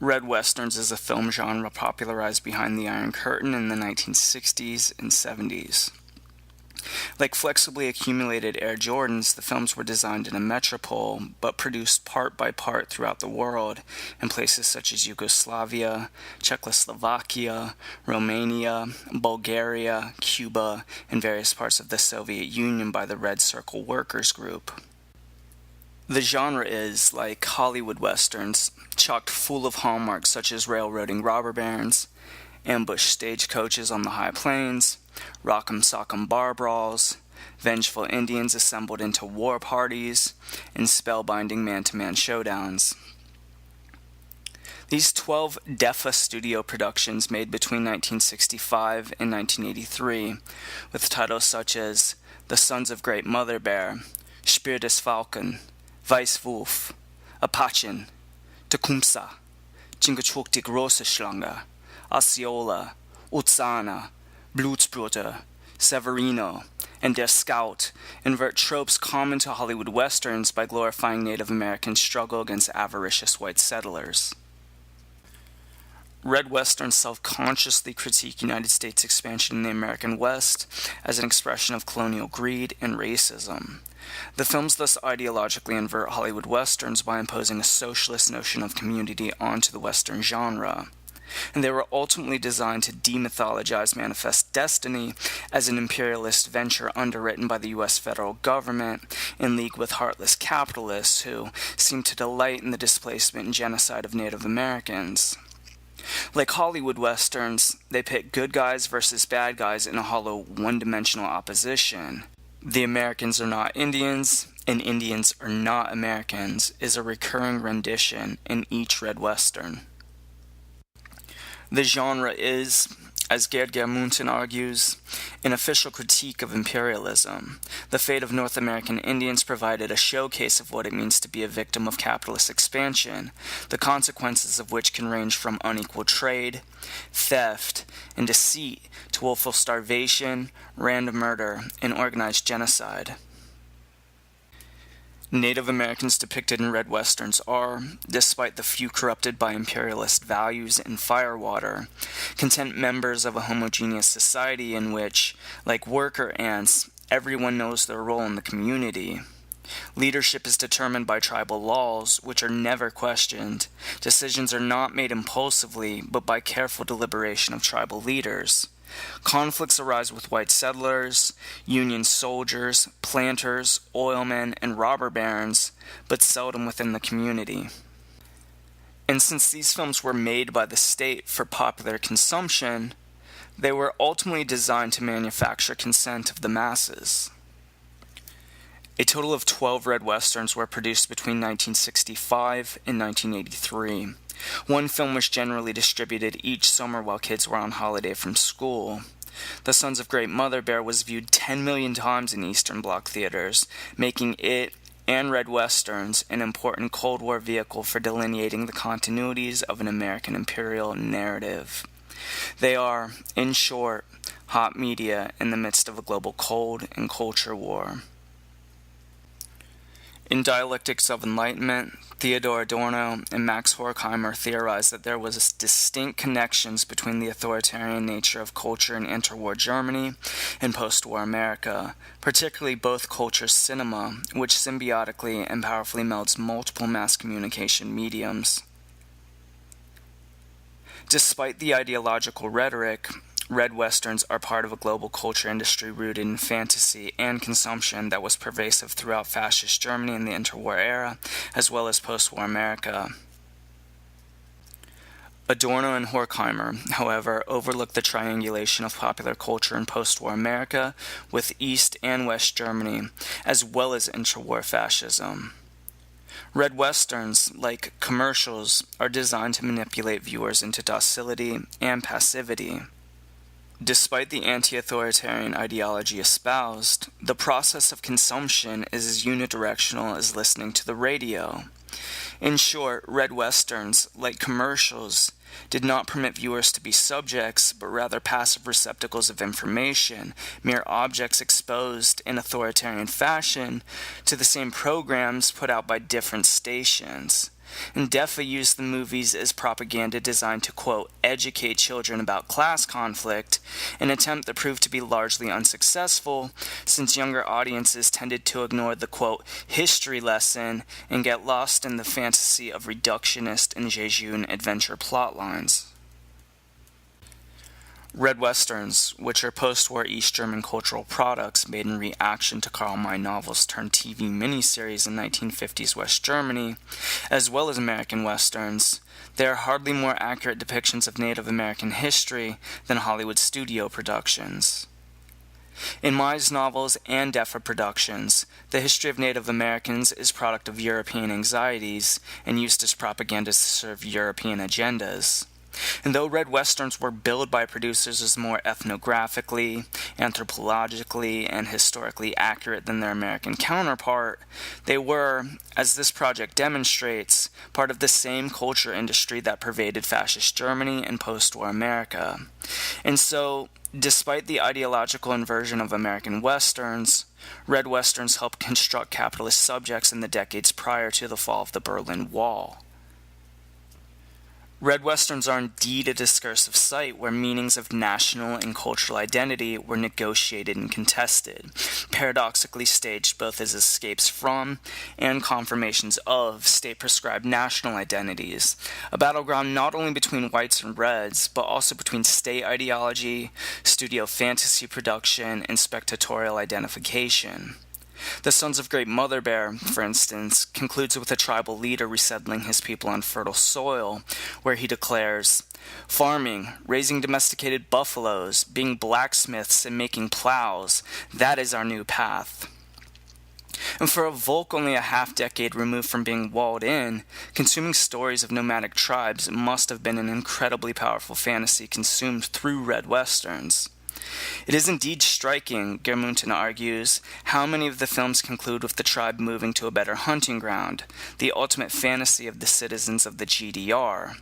Red Westerns is a film genre popularized behind the Iron Curtain in the 1960s and 70s. Like flexibly accumulated Air Jordans, the films were designed in a metropole, but produced part by part throughout the world in places such as Yugoslavia, Czechoslovakia, Romania, Bulgaria, Cuba, and various parts of the Soviet Union by the Red Circle Workers Group. The genre is, like Hollywood westerns, chock full of hallmarks such as railroading robber barons, ambush stagecoaches on the high plains, rock'em sock'em bar brawls, vengeful Indians assembled into war parties, and spellbinding man-to-man showdowns. These 12 DEFA studio productions made between 1965 and 1983, with titles such as The Sons of Great Mother Bear, Speer des Falken, Weißwolf, Apachen, Tecumseh, Chingachgook die Große Schlange, Osceola, Uzana, Blutsbruder, Severino, and Der Scout invert tropes common to Hollywood westerns by glorifying Native American struggle against avaricious white settlers. Red westerns self-consciously critique United States expansion in the American West as an expression of colonial greed and racism. The films thus ideologically invert Hollywood westerns by imposing a socialist notion of community onto the western genre, and they were ultimately designed to demythologize Manifest Destiny as an imperialist venture underwritten by the U.S. federal government in league with heartless capitalists who seem to delight in the displacement and genocide of Native Americans. Like Hollywood westerns, they pit good guys versus bad guys in a hollow, one-dimensional opposition. The Americans are not Indians, and Indians are not Americans is a recurring rendition in each Red Western. The genre is, as Gerd Germunten argues, an official critique of imperialism. The fate of North American Indians provided a showcase of what it means to be a victim of capitalist expansion, the consequences of which can range from unequal trade, theft, and deceit to willful starvation, random murder, and organized genocide. Native Americans depicted in Red Westerns are, despite the few corrupted by imperialist values and firewater, content members of a homogeneous society in which, like worker ants, everyone knows their role in the community. Leadership is determined by tribal laws, which are never questioned. Decisions are not made impulsively, but by careful deliberation of tribal leaders. Conflicts arise with white settlers, Union soldiers, planters, oilmen, and robber barons, but seldom within the community. And since these films were made by the state for popular consumption, they were ultimately designed to manufacture consent of the masses. A total of 12 Red Westerns were produced between 1965 and 1983. One film was generally distributed each summer while kids were on holiday from school. The Sons of Great Mother Bear was viewed 10 million times in Eastern Bloc theaters, making it and Red Westerns an important Cold War vehicle for delineating the continuities of an American imperial narrative. They are, in short, hot media in the midst of a global cold and culture war. In Dialectics of Enlightenment, Theodor Adorno and Max Horkheimer theorized that there was distinct connections between the authoritarian nature of culture in interwar Germany and post-war America, particularly both cultures' cinema, which symbiotically and powerfully melds multiple mass communication mediums. Despite the ideological rhetoric, Red Westerns are part of a global culture industry rooted in fantasy and consumption that was pervasive throughout fascist Germany in the interwar era, as well as post-war America. Adorno and Horkheimer, however, overlooked the triangulation of popular culture in post-war America with East and West Germany, as well as interwar fascism. Red Westerns, like commercials, are designed to manipulate viewers into docility and passivity. Despite the anti-authoritarian ideology espoused, the process of consumption is as unidirectional as listening to the radio. In short, Red Westerns, like commercials, did not permit viewers to be subjects, but rather passive receptacles of information, mere objects exposed in authoritarian fashion to the same programs put out by different stations. and DEFA used the movies as propaganda designed to, quote, educate children about class conflict, an attempt that proved to be largely unsuccessful, since younger audiences tended to ignore the, quote, history lesson and get lost in the fantasy of reductionist and jejune adventure plotlines. Red Westerns, which are post-war East German cultural products made in reaction to Karl May novels turned TV miniseries in 1950s West Germany, as well as American Westerns, they are hardly more accurate depictions of Native American history than Hollywood studio productions. In May's novels and DEFA productions, the history of Native Americans is product of European anxieties and used as propaganda to serve European agendas. And though Red Westerns were billed by producers as more ethnographically, anthropologically, and historically accurate than their American counterpart, they were, as this project demonstrates, part of the same culture industry that pervaded fascist Germany and post-war America. And so, despite the ideological inversion of American Westerns, Red Westerns helped construct capitalist subjects in the decades prior to the fall of the Berlin Wall. Red Westerns are indeed a discursive site where meanings of national and cultural identity were negotiated and contested, paradoxically staged both as escapes from and confirmations of state-prescribed national identities, a battleground not only between whites and reds, but also between state ideology, studio fantasy production, and spectatorial identification. The Sons of Great Mother Bear, for instance, concludes with a tribal leader resettling his people on fertile soil, where he declares, "Farming, raising domesticated buffaloes, being blacksmiths, and making plows, that is our new path." And for a Volk only a half-decade removed from being walled in, consuming stories of nomadic tribes must have been an incredibly powerful fantasy consumed through Red Westerns. It is indeed striking, Germunten argues, how many of the films conclude with the tribe moving to a better hunting ground, the ultimate fantasy of the citizens of the GDR.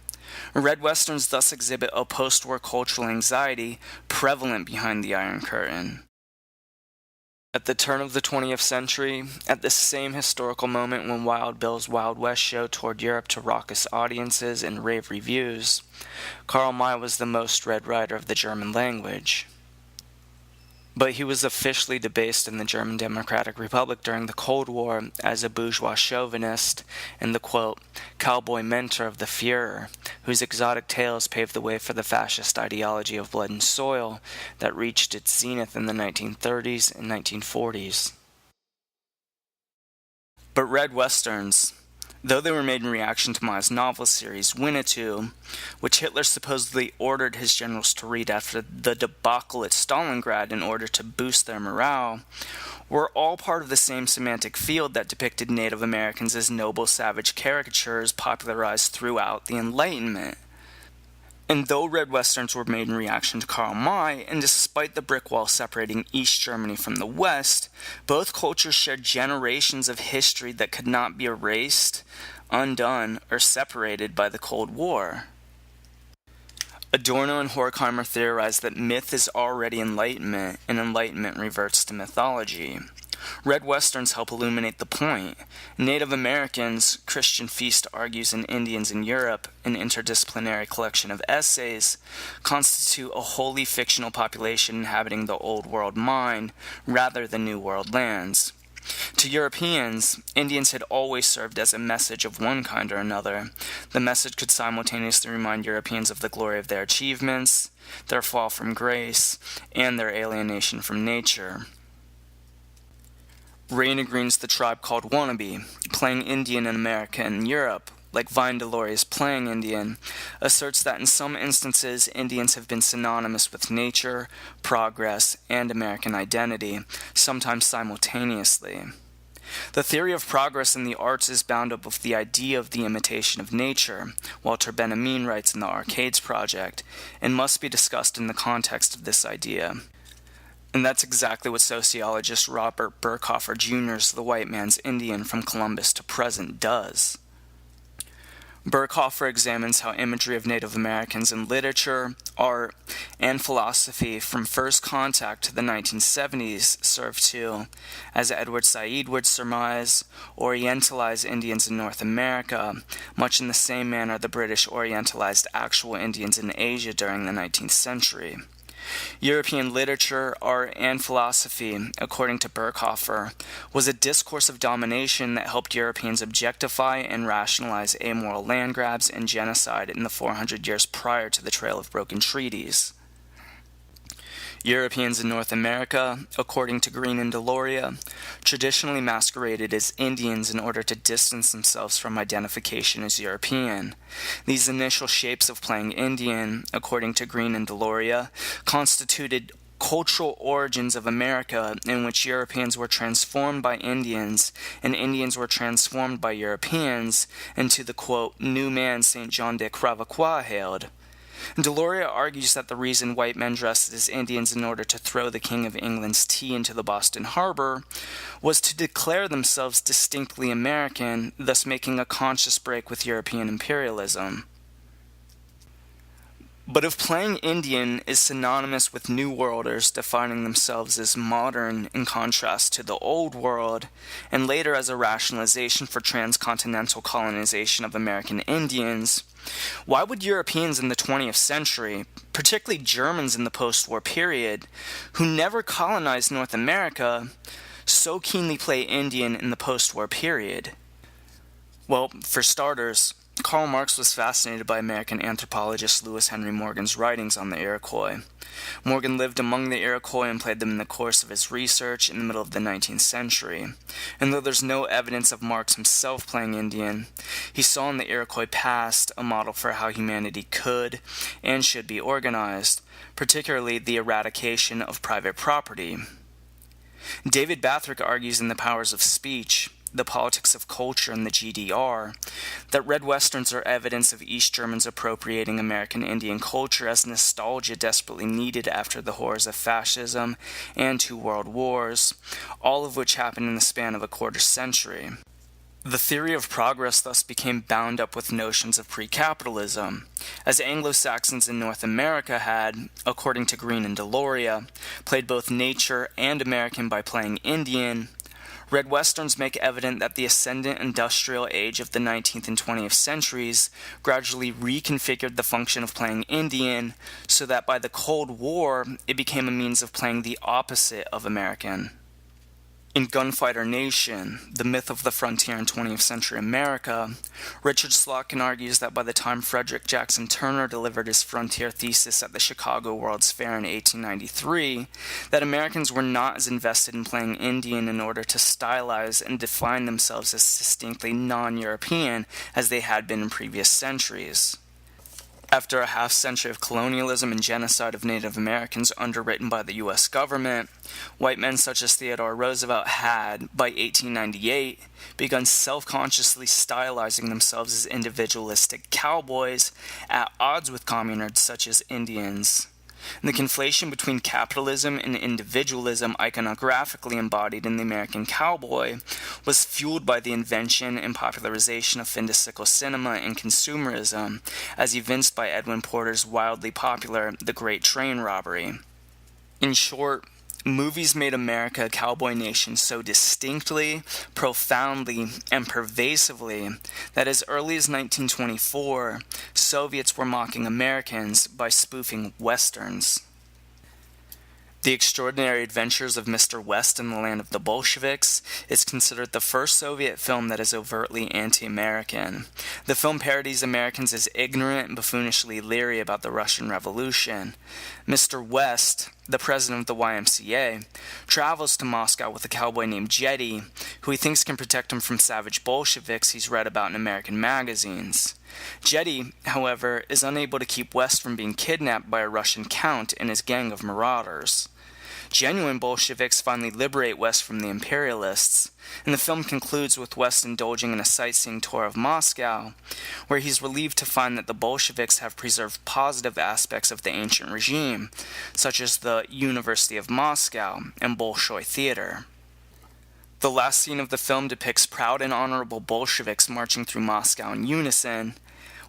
Red Westerns thus exhibit a post-war cultural anxiety prevalent behind the Iron Curtain. At the turn of the 20th century, at the same historical moment when Wild Bill's Wild West show toured Europe to raucous audiences and rave reviews, Karl May was the most read writer of the German language. But he was officially debased in the German Democratic Republic during the Cold War as a bourgeois chauvinist and the, quote, cowboy mentor of the Führer, whose exotic tales paved the way for the fascist ideology of blood and soil that reached its zenith in the 1930s and 1940s. But Red Westerns, though they were made in reaction to May's novel series Winnetou, which Hitler supposedly ordered his generals to read after the debacle at Stalingrad in order to boost their morale, were all part of the same semantic field that depicted Native Americans as noble savage caricatures popularized throughout the Enlightenment. And though Red Westerns were made in reaction to Karl May, and despite the brick wall separating East Germany from the West, both cultures shared generations of history that could not be erased, undone, or separated by the Cold War. Adorno and Horkheimer theorized that myth is already enlightenment, and enlightenment reverts to mythology. Red Westerns help illuminate the point. Native Americans, Christian Feast argues in Indians in Europe, an interdisciplinary collection of essays, constitute a wholly fictional population inhabiting the Old World mind rather than New World lands. To Europeans, Indians had always served as a message of one kind or another. The message could simultaneously remind Europeans of the glory of their achievements, their fall from grace, and their alienation from nature. Raina Green's The Tribe Called Wannabe, playing Indian in America and Europe, like Vine Deloria's Playing Indian, asserts that in some instances Indians have been synonymous with nature, progress, and American identity, sometimes simultaneously. The theory of progress in the arts is bound up with the idea of the imitation of nature, Walter Benjamin writes in the Arcades Project, and must be discussed in the context of this idea. And that's exactly what sociologist Robert Burkhofer Jr.'s The White Man's Indian from Columbus to Present does. Berkhofer examines how imagery of Native Americans in literature, art, and philosophy from first contact to the 1970s served to, as Edward Said would surmise, orientalize Indians in North America, much in the same manner the British orientalized actual Indians in Asia during the 19th century. European literature, art, and philosophy, according to Berkhofer, was a discourse of domination that helped Europeans objectify and rationalize amoral land grabs and genocide in the 400 years prior to the Trail of Broken Treaties. Europeans in North America, according to Green and Deloria, traditionally masqueraded as Indians in order to distance themselves from identification as European. These initial shapes of playing Indian, according to Green and Deloria, constituted cultural origins of America in which Europeans were transformed by Indians and Indians were transformed by Europeans into the, quote, new man St. John de Crèvecoeur hailed. Deloria argues that the reason white men dressed as Indians in order to throw the King of England's tea into the Boston Harbor was to declare themselves distinctly American, thus making a conscious break with European imperialism. But if playing Indian is synonymous with New Worlders defining themselves as modern in contrast to the Old World, and later as a rationalization for transcontinental colonization of American Indians, why would Europeans in the 20th century, particularly Germans in the post-war period, who never colonized North America, so keenly play Indian in the post-war period? Well, for starters, Karl Marx was fascinated by American anthropologist Lewis Henry Morgan's writings on the Iroquois. Morgan lived among the Iroquois and played them in the course of his research in the middle of the 19th century. And though there's no evidence of Marx himself playing Indian, he saw in the Iroquois past a model for how humanity could and should be organized, particularly the eradication of private property. David Bathrick argues in The Powers of Speech, The Politics of Culture in the GDR, that Red Westerns are evidence of East Germans appropriating American Indian culture as nostalgia desperately needed after the horrors of fascism and 2 world wars, all of which happened in the span of a quarter century. The theory of progress thus became bound up with notions of pre-capitalism, as Anglo-Saxons in North America had, according to Green and Deloria, played both nature and American by playing Indian. Red Westerns make evident that the ascendant industrial age of the 19th and 20th centuries gradually reconfigured the function of playing Indian, so that by the Cold War it became a means of playing the opposite of American. In Gunfighter Nation, the myth of the frontier in 20th century America, Richard Slotkin argues that by the time Frederick Jackson Turner delivered his frontier thesis at the Chicago World's Fair in 1893, that Americans were not as invested in playing Indian in order to stylize and define themselves as distinctly non-European as they had been in previous centuries. After a half-century of colonialism and genocide of Native Americans underwritten by the U.S. government, white men such as Theodore Roosevelt had, by 1898, begun self-consciously stylizing themselves as individualistic cowboys at odds with communards such as Indians. And the conflation between capitalism and individualism iconographically embodied in the American cowboy was fueled by the invention and popularization of fin-de-siècle cinema and consumerism, as evinced by Edwin Porter's wildly popular The Great Train Robbery. In short, movies made America a cowboy nation so distinctly, profoundly, and pervasively that as early as 1924, Soviets were mocking Americans by spoofing Westerns. The Extraordinary Adventures of Mr. West in the Land of the Bolsheviks is considered the first Soviet film that is overtly anti-American. The film parodies Americans as ignorant and buffoonishly leery about the Russian Revolution. Mr. West, the president of the YMCA, travels to Moscow with a cowboy named Jetty, who he thinks can protect him from savage Bolsheviks he's read about in American magazines. Jetty, however, is unable to keep West from being kidnapped by a Russian count and his gang of marauders. Genuine Bolsheviks finally liberate West from the imperialists, and the film concludes with West indulging in a sightseeing tour of Moscow, where he's relieved to find that the Bolsheviks have preserved positive aspects of the ancient regime, such as the University of Moscow and Bolshoi Theater. The last scene of the film depicts proud and honorable Bolsheviks marching through Moscow in unison,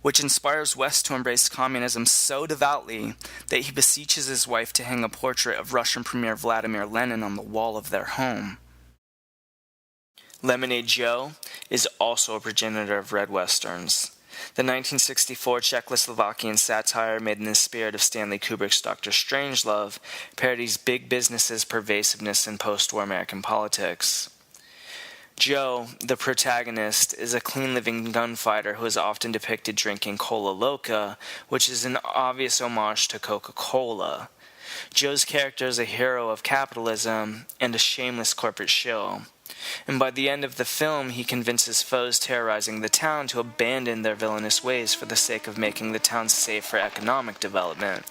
which inspires West to embrace communism so devoutly that he beseeches his wife to hang a portrait of Russian Premier Vladimir Lenin on the wall of their home. Lemonade Joe is also a progenitor of red westerns. The 1964 Czechoslovakian satire made in the spirit of Stanley Kubrick's Dr. Strangelove parodies big business's pervasiveness in post-war American politics. Joe, the protagonist, is a clean-living gunfighter who is often depicted drinking Cola Loca, which is an obvious homage to Coca-Cola. Joe's character is a hero of capitalism and a shameless corporate shill. And by the end of the film, he convinces foes terrorizing the town to abandon their villainous ways for the sake of making the town safe for economic development.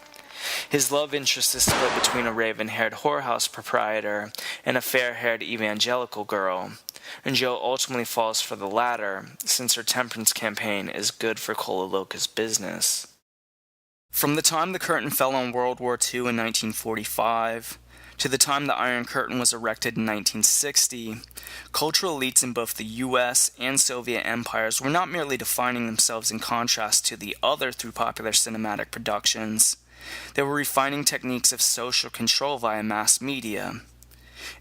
His love interest is split between a raven-haired whorehouse proprietor and a fair-haired evangelical girl, and Joe ultimately falls for the latter, since her temperance campaign is good for Cola Loca's business. From the time the curtain fell on World War II in 1945, to the time the Iron Curtain was erected in 1960, cultural elites in both the US and Soviet empires were not merely defining themselves in contrast to the other through popular cinematic productions. They were refining techniques of social control via mass media.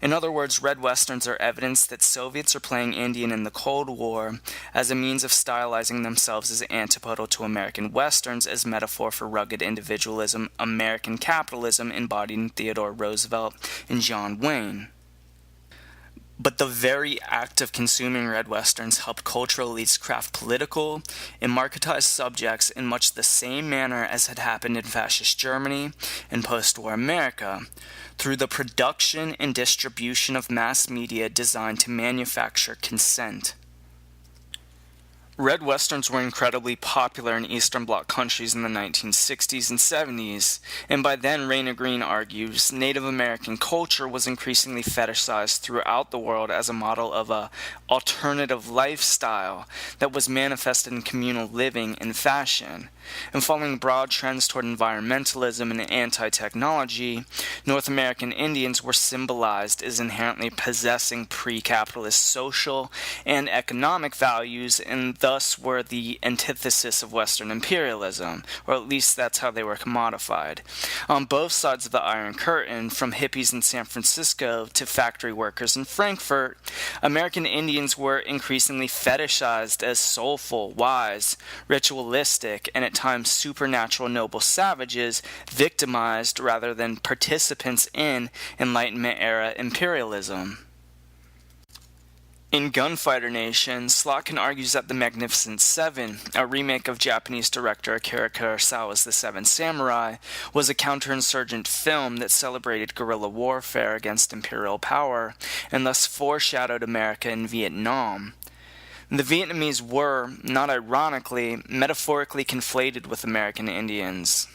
In other words, red westerns are evidence that Soviets are playing Indian in the Cold War as a means of stylizing themselves as antipodal to American westerns as metaphor for rugged individualism, American capitalism embodied in Theodore Roosevelt and John Wayne. But the very act of consuming red westerns helped cultural elites craft political and marketized subjects in much the same manner as had happened in fascist Germany and post-war America, through the production and distribution of mass media designed to manufacture consent. Red westerns were incredibly popular in Eastern Bloc countries in the 1960s and 70s, and by then Raina Green argues Native American culture was increasingly fetishized throughout the world as a model of a alternative lifestyle that was manifested in communal living and fashion. And following broad trends toward environmentalism and anti-technology, North American Indians were symbolized as inherently possessing pre-capitalist social and economic values, and thus were the antithesis of Western imperialism, or at least that's how they were commodified. On both sides of the Iron Curtain, from hippies in San Francisco to factory workers in Frankfurt, American Indians were increasingly fetishized as soulful, wise, ritualistic, and at times supernatural noble savages, victimized rather than participants in Enlightenment-era imperialism. In Gunfighter Nation, Slotkin argues that The Magnificent Seven, a remake of Japanese director Akira Kurosawa's The Seven Samurai, was a counterinsurgent film that celebrated guerrilla warfare against imperial power, and thus foreshadowed America in Vietnam. The Vietnamese were, not ironically, metaphorically conflated with American Indians.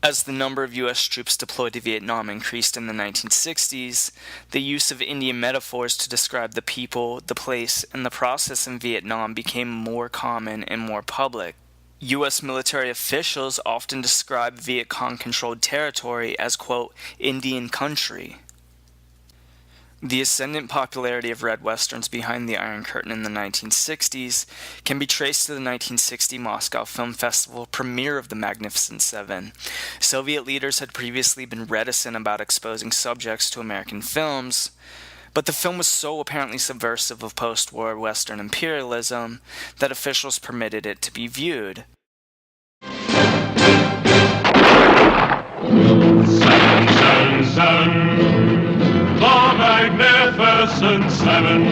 As the number of U.S. troops deployed to Vietnam increased in the 1960s, the use of Indian metaphors to describe the people, the place, and the process in Vietnam became more common and more public. U.S. military officials often describe Viet Cong-controlled territory as, quote, Indian country. The ascendant popularity of red westerns behind the Iron Curtain in the 1960s can be traced to the 1960 Moscow Film Festival premiere of The Magnificent Seven. Soviet leaders had previously been reticent about exposing subjects to American films, but the film was so apparently subversive of post-war Western imperialism that officials permitted it to be viewed. Seven, seven, seven. The Magnificent Seven.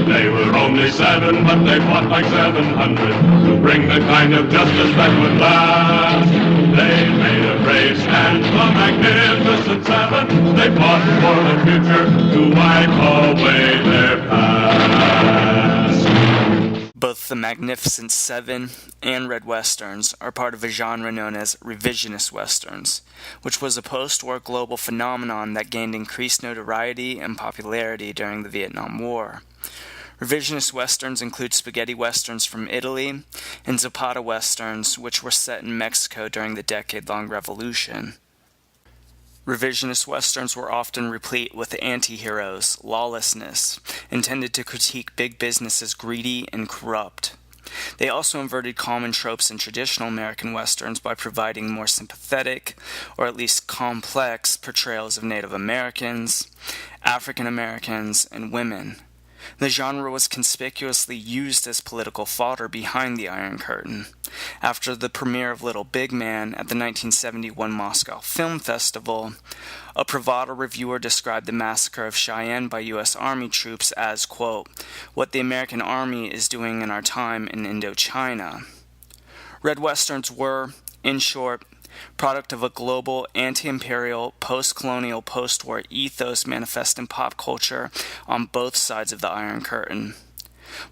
They were only seven, but they fought like 700 to bring the kind of justice that would last. They made a brave stand, the Magnificent Seven. They fought for the future to wipe away their past. Both the Magnificent Seven and red westerns are part of a genre known as revisionist westerns, which was a post-war global phenomenon that gained increased notoriety and popularity during the Vietnam War. Revisionist westerns include spaghetti westerns from Italy and Zapata westerns, which were set in Mexico during the decade-long revolution. Revisionist westerns were often replete with anti-heroes, lawlessness, intended to critique big business as greedy and corrupt. They also inverted common tropes in traditional American westerns by providing more sympathetic, or at least complex, portrayals of Native Americans, African Americans, and women. The genre was conspicuously used as political fodder behind the Iron Curtain. After the premiere of Little Big Man at the 1971 Moscow Film Festival, a Pravada reviewer described the massacre of Cheyenne by U.S. Army troops as, quote, "what the American Army is doing in our time in Indochina." Red Westerns were, in short, product of a global, anti-imperial, post-colonial, post-war ethos manifest in pop culture on both sides of the Iron Curtain.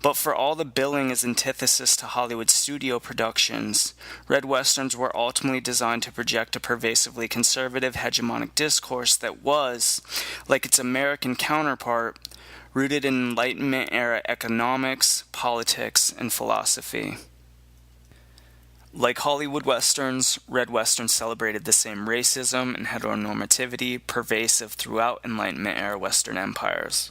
But for all the billing as antithesis to Hollywood studio productions, Red Westerns were ultimately designed to project a pervasively conservative hegemonic discourse that was, like its American counterpart, rooted in Enlightenment-era economics, politics, and philosophy. Like Hollywood Westerns, Red Westerns celebrated the same racism and heteronormativity pervasive throughout Enlightenment-era Western empires.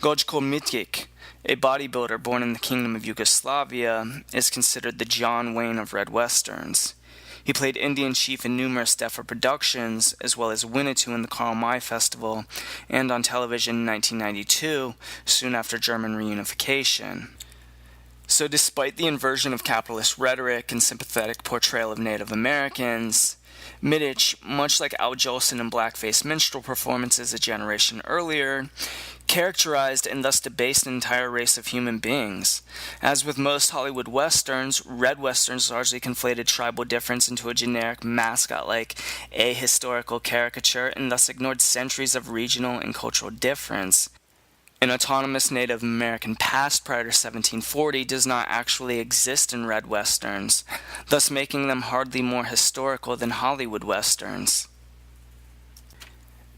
Gojko Mitic, a bodybuilder born in the Kingdom of Yugoslavia, is considered the John Wayne of Red Westerns. He played Indian Chief in numerous DEFA productions, as well as Winnetou in the Karl May Festival, and on television in 1992, soon after German reunification. So despite the inversion of capitalist rhetoric and sympathetic portrayal of Native Americans, Mitic, much like Al Jolson in blackface minstrel performances a generation earlier, characterized and thus debased an entire race of human beings. As with most Hollywood westerns, Red Westerns largely conflated tribal difference into a generic mascot-like ahistorical caricature and thus ignored centuries of regional and cultural difference. An autonomous Native American past prior to 1740 does not actually exist in Red Westerns, thus making them hardly more historical than Hollywood Westerns.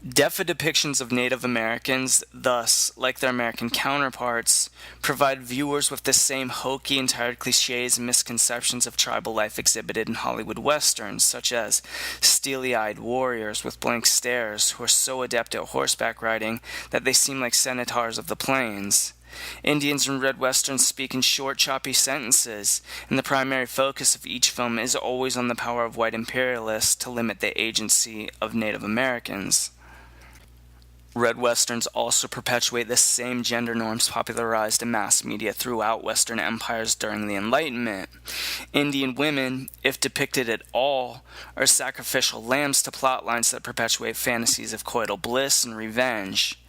DEFA depictions of Native Americans, thus, like their American counterparts, provide viewers with the same hokey and tired cliches and misconceptions of tribal life exhibited in Hollywood Westerns, such as steely-eyed warriors with blank stares who are so adept at horseback riding that they seem like centaurs of the plains. Indians in Red Westerns speak in short, choppy sentences, and the primary focus of each film is always on the power of white imperialists to limit the agency of Native Americans. Red Westerns also perpetuate the same gender norms popularized in mass media throughout Western empires during the Enlightenment. Indian women, if depicted at all, are sacrificial lambs to plotlines that perpetuate fantasies of coital bliss and revenge.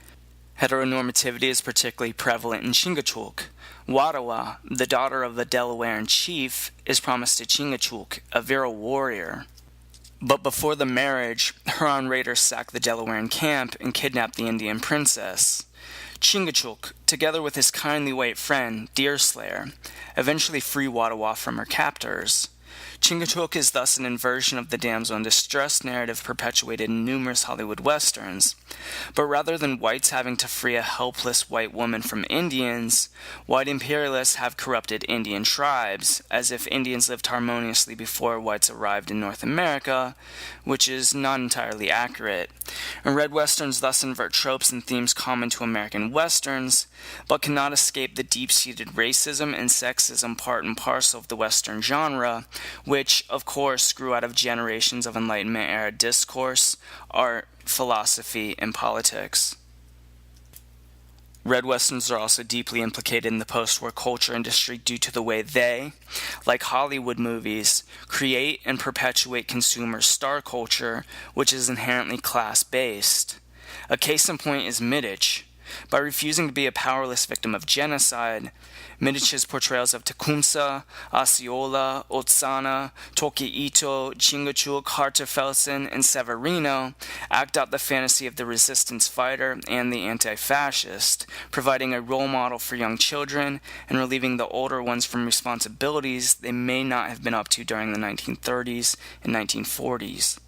Heteronormativity is particularly prevalent in Chingachgook. Wadawa, the daughter of a Delawarean chief, is promised to Chingachgook, a virile warrior. But before the marriage, Huron raiders sack the Delawarean camp and kidnap the Indian princess. Chingachgook, together with his kindly white friend, Deerslayer, eventually free Wadawa from her captors. Chingachgook is thus an inversion of the damsel in distress narrative perpetuated in numerous Hollywood westerns. But rather than whites having to free a helpless white woman from Indians, white imperialists have corrupted Indian tribes, as if Indians lived harmoniously before whites arrived in North America, which is not entirely accurate. And Red Westerns thus invert tropes and themes common to American westerns, but cannot escape the deep-seated racism and sexism part and parcel of the Western genre, which, of course, grew out of generations of Enlightenment-era discourse, art, philosophy, and politics. Red Westerns are also deeply implicated in the post-war culture industry due to the way they, like Hollywood movies, create and perpetuate consumer star culture, which is inherently class-based. A case in point is Mitic. By refusing to be a powerless victim of genocide, Mitic's portrayals of Tecumseh, Osceola, Otsana, Toki Ito, Chingachgook, Hartefelsen, and Severino act out the fantasy of the resistance fighter and the anti-fascist, providing a role model for young children and relieving the older ones from responsibilities they may not have been up to during the 1930s and 1940s.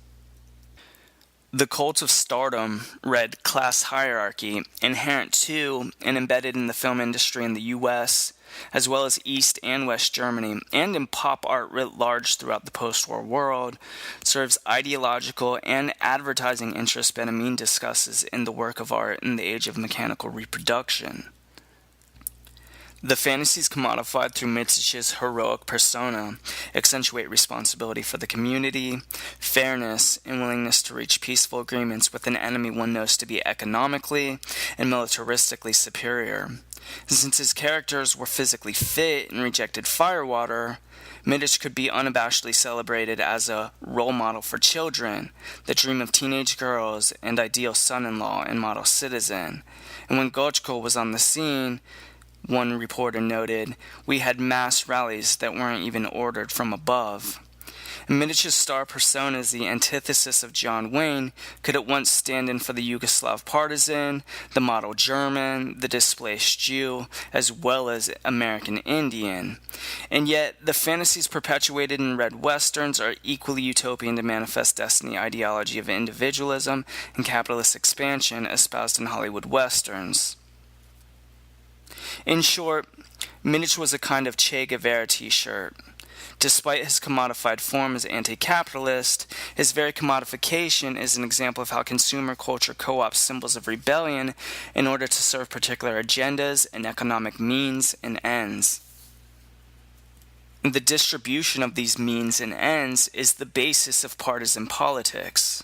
The cult of stardom, read class hierarchy, inherent to and embedded in the film industry in the U.S., as well as East and West Germany, and in pop art writ large throughout the post-war world, serves ideological and advertising interests Benjamin discusses in the work of art in the age of mechanical reproduction. The fantasies commodified through Mittish's heroic persona accentuate responsibility for the community, fairness, and willingness to reach peaceful agreements with an enemy one knows to be economically and militaristically superior. Since his characters were physically fit and rejected firewater, Mittish could be unabashedly celebrated as a role model for children, the dream of teenage girls, and ideal son-in-law and model citizen. And when Gotchko was on the scene, one reporter noted, "We had mass rallies that weren't even ordered from above." Mittish's star persona as the antithesis of John Wayne could at once stand in for the Yugoslav partisan, the model German, the displaced Jew, as well as American Indian. And yet, the fantasies perpetuated in red westerns are equally utopian to manifest destiny ideology of individualism and capitalist expansion espoused in Hollywood westerns. In short, Mittich was a kind of Che Guevara t-shirt. Despite his commodified form as anti-capitalist, his very commodification is an example of how consumer culture co-opts symbols of rebellion in order to serve particular agendas and economic means and ends. The distribution of these means and ends is the basis of partisan politics.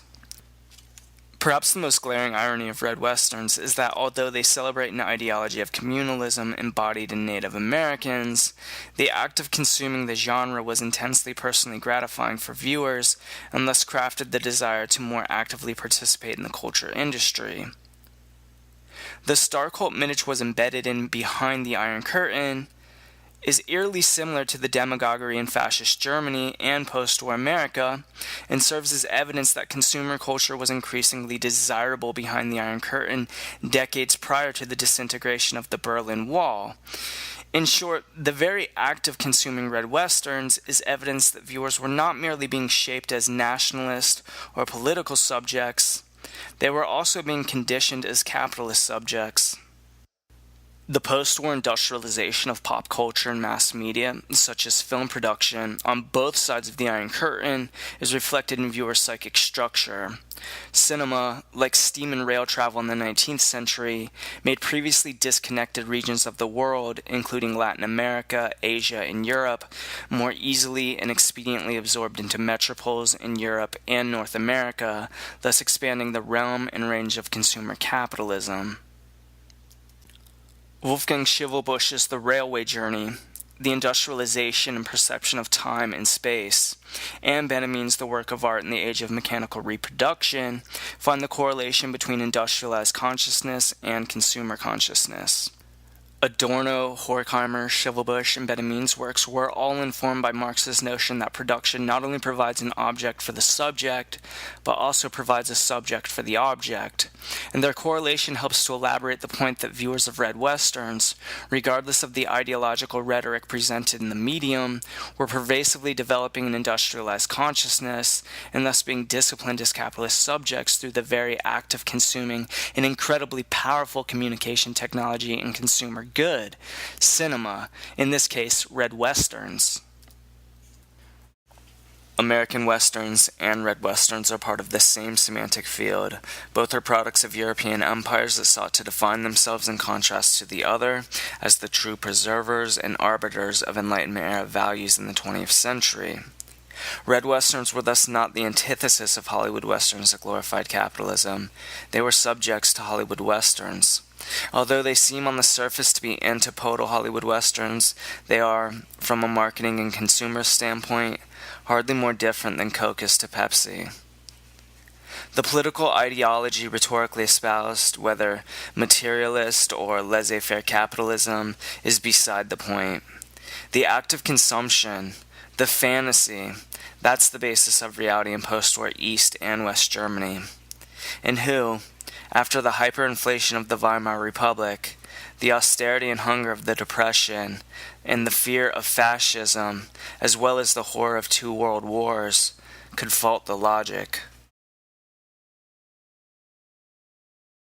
Perhaps the most glaring irony of red westerns is that although they celebrate an ideology of communalism embodied in Native Americans, the act of consuming the genre was intensely personally gratifying for viewers and thus crafted the desire to more actively participate in the culture industry. The star cult Mittich was embedded in behind the Iron Curtain is eerily similar to the demagoguery in fascist Germany and post-war America, and serves as evidence that consumer culture was increasingly desirable behind the Iron Curtain decades prior to the disintegration of the Berlin Wall. In short, the very act of consuming red westerns is evidence that viewers were not merely being shaped as nationalist or political subjects, they were also being conditioned as capitalist subjects. The post-war industrialization of pop culture and mass media, such as film production, on both sides of the Iron Curtain, is reflected in viewer psychic structure. Cinema, like steam and rail travel in the 19th century, made previously disconnected regions of the world, including Latin America, Asia, and Europe, more easily and expediently absorbed into metropoles in Europe and North America, thus expanding the realm and range of consumer capitalism. Wolfgang Schivelbusch's The Railway Journey, The Industrialization and Perception of Time and Space, and Benjamin's The Work of Art in the Age of Mechanical Reproduction find the correlation between industrialized consciousness and consumer consciousness. Adorno, Horkheimer, Schivelbusch, and Benjamin's works were all informed by Marx's notion that production not only provides an object for the subject, but also provides a subject for the object, and their correlation helps to elaborate the point that viewers of red westerns, regardless of the ideological rhetoric presented in the medium, were pervasively developing an industrialized consciousness, and thus being disciplined as capitalist subjects through the very act of consuming an incredibly powerful communication technology and consumer good, cinema, in this case, red westerns. American westerns and red westerns are part of the same semantic field. Both are products of European empires that sought to define themselves in contrast to the other as the true preservers and arbiters of Enlightenment-era values in the 20th century. Red westerns were thus not the antithesis of Hollywood westerns that glorified capitalism. They were subjects to Hollywood westerns. Although they seem on the surface to be antipodal Hollywood westerns, they are, from a marketing and consumer standpoint, hardly more different than Coke is to Pepsi. The political ideology rhetorically espoused, whether materialist or laissez-faire capitalism, is beside the point. The act of consumption, the fantasy, that's the basis of reality in post-war East and West Germany. And who, after the hyperinflation of the Weimar Republic, the austerity and hunger of the Depression, and the fear of fascism, as well as the horror of 2 world wars, could fault the logic?